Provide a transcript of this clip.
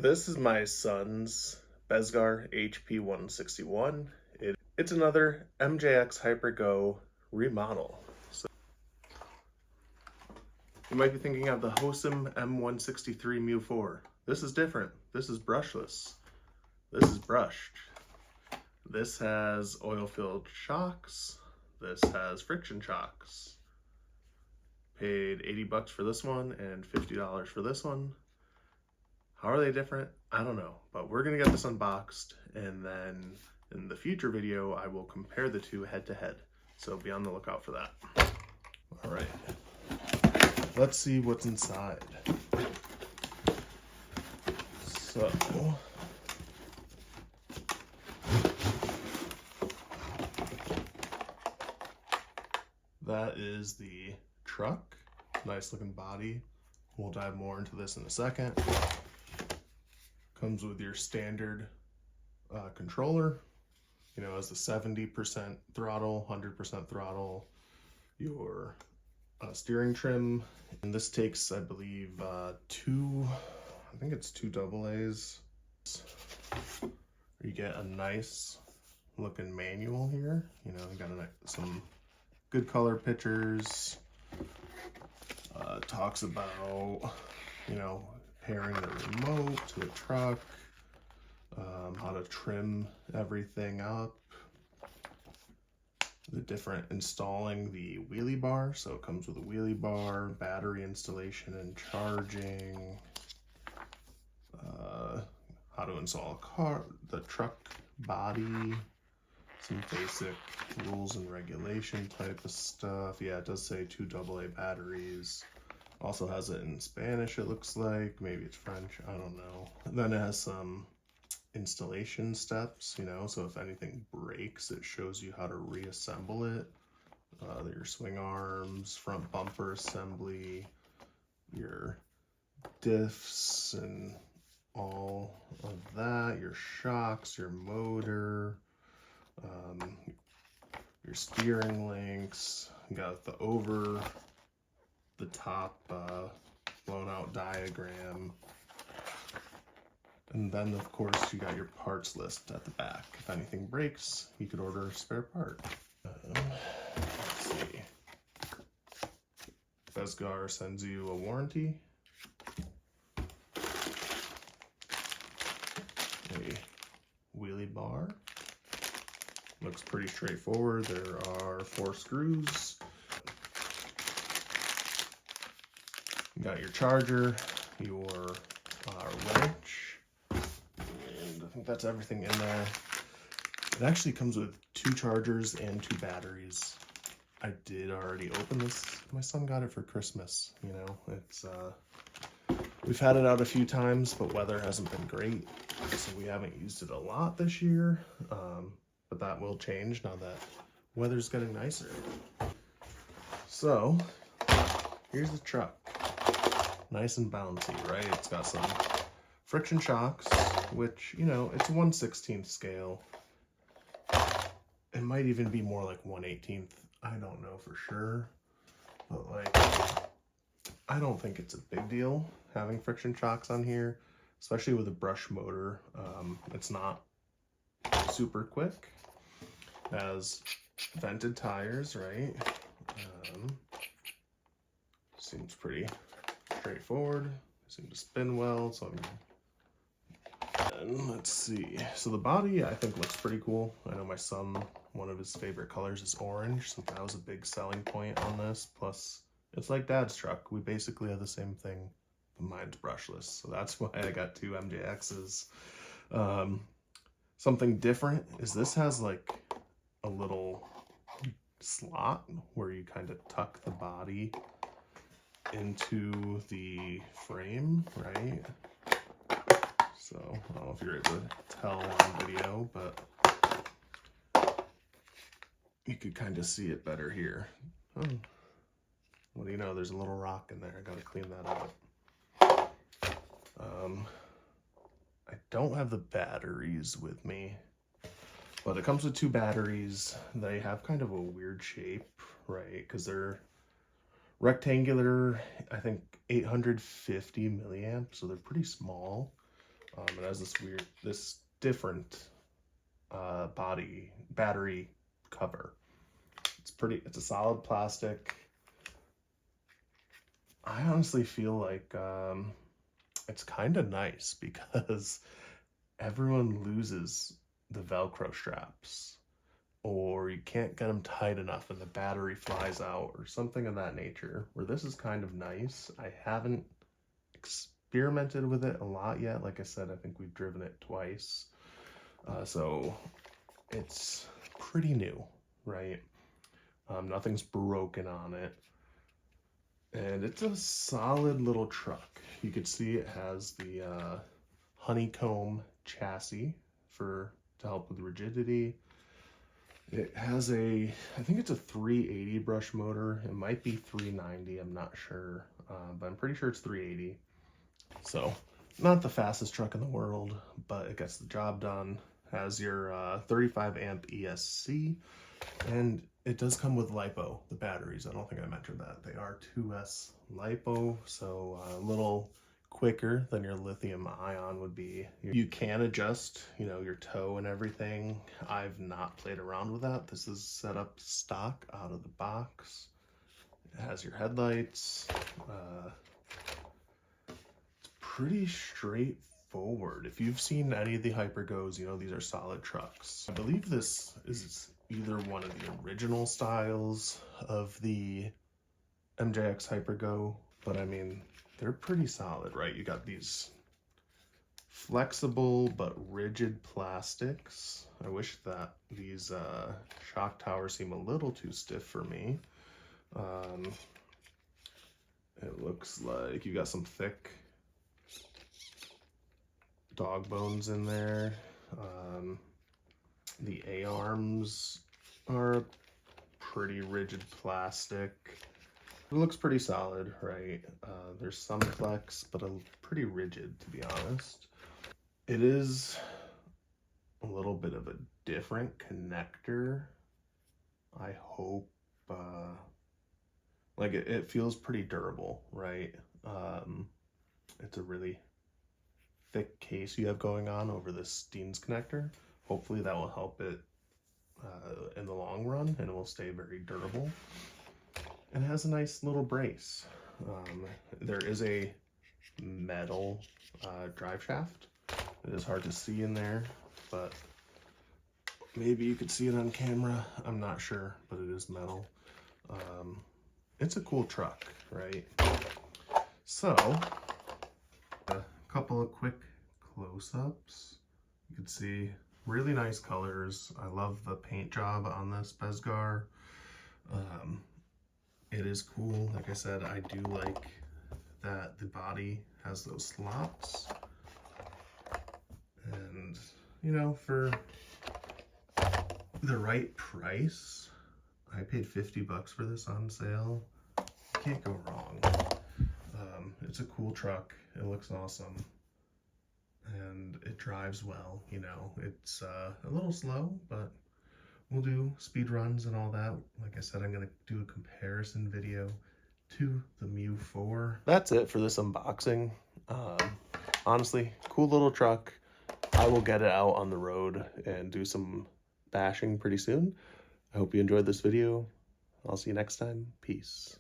This is my son's Bezgar HP161. It's another MJX HyperGo remodel. So you might be thinking of the Hosim M163 Mu4. This is different. This is brushless. This is brushed. This has oil-filled shocks. This has friction shocks. Paid 80 bucks for this one and $50 for this one. How are they different? I don't know, but we're gonna get this unboxed, and then in the future video, I will compare the two head to head. So be on the lookout for that. All right, let's see what's inside. So, that is the truck. Nice looking body. We'll dive more into this in a second. Comes with your standard controller, you know, as the 70% throttle, 100% throttle, your steering trim. And this takes, I believe, two AA's. You get a nice looking manual here. You know, you got some good color pictures. Talks about, you know, pairing the remote to the truck, how to trim everything up, installing the wheelie bar. So it comes with a wheelie bar, battery installation and charging, how to install the truck body, some basic rules and regulation type of stuff. Yeah, it does say 2 AA batteries. Also has it in Spanish, it looks like. Maybe it's French, I don't know. And then it has some installation steps, you know, so if anything breaks, it shows you how to reassemble it. Your swing arms, front bumper assembly, your diffs and all of that, your shocks, your motor, your steering links. You got the over the top blown out diagram, and then of course you got your parts list at the back. If anything breaks, you could order a spare part. Let's see. Bezgar sends you a warranty, a wheelie bar. Looks pretty straightforward. There are 4 screws. You got your charger, your wrench, and I think that's everything in there. It actually comes with 2 chargers and 2 batteries. I did already open this. My son got it for Christmas, you know. It's we've had it out a few times, but weather hasn't been great, so we haven't used it a lot this year. But that will change now that weather's getting nicer. So here's the truck. Nice and bouncy, right? It's got some friction shocks, which, you know, it's 1/16 scale. It might even be more like 1/18. I don't know for sure, but like, I don't think it's a big deal having friction shocks on here, especially with a brush motor. It's not super quick. It has vented tires, right? Seems pretty straightforward. Seem to spin well, so and let's see. So the body, I think, looks pretty cool. I know my son, one of his favorite colors is orange, so that was a big selling point on this. Plus, it's like Dad's truck. We basically have the same thing, but mine's brushless, so that's why I got 2 MJXs. Something different is this has like a little slot where you kind of tuck the body into the frame, right? So I don't know if you're able to tell on video, but you could kind of see it better here. Oh, what do you know? There's a little rock in there. I gotta clean that up. I don't have the batteries with me, but it comes with 2 batteries. They have kind of a weird shape, right? Because they're rectangular, I think 850 milliamps, so they're pretty small. It has this different battery cover. It's a solid plastic. I honestly feel like it's kind of nice because everyone loses the Velcro straps, or you can't get them tight enough and the battery flies out or something of that nature, where this is kind of nice. I haven't experimented with it a lot yet. Like I said, I think we've driven it twice. So it's pretty new, right? Nothing's broken on it. And it's a solid little truck. You can see it has the honeycomb chassis to help with rigidity. It has I think it's a 380 brush motor. It might be 390, I'm not sure, but I'm pretty sure it's 380. So not the fastest truck in the world, but it gets the job done. Has your 35 amp ESC, and it does come with LiPo, the batteries. I don't think I mentioned that. They are 2S LiPo, so a little quicker than your lithium ion would be. You can adjust, your toe and everything. I've not played around with that. This is set up stock out of the box. It has your headlights. It's pretty straightforward. If you've seen any of the HyperGos, these are solid trucks. I believe this is either one of the original styles of the MJX HyperGo, but I mean, they're pretty solid, right? You got these flexible but rigid plastics. I wish that these shock towers seem a little too stiff for me. It looks like you got some thick dog bones in there. The A-arms are pretty rigid plastic. It looks pretty solid, right? There's some flex, but pretty rigid, to be honest. It is a little bit of a different connector. I hope, like it feels pretty durable, right? It's a really thick case you have going on over this Steens connector. Hopefully that will help it in the long run, and it will stay very durable. And it has a nice little brace. There is a metal drive shaft. It is hard to see in there, but maybe you could see it on camera. I'm not sure, but it is metal. It's a cool truck, right? So, a couple of quick close-ups. You can see really nice colors. I love the paint job on this Bezgar. It is cool. Like I said, I do like that the body has those slots. And, for the right price, I paid $50 for this on sale. Can't go wrong. It's a cool truck. It looks awesome. And it drives well, It's a little slow, but we'll do speed runs and all that. Like I said, I'm going to do a comparison video to the Mew 4. That's it for this unboxing. Honestly, cool little truck. I will get it out on the road and do some bashing pretty soon. I hope you enjoyed this video. I'll see you next time. Peace.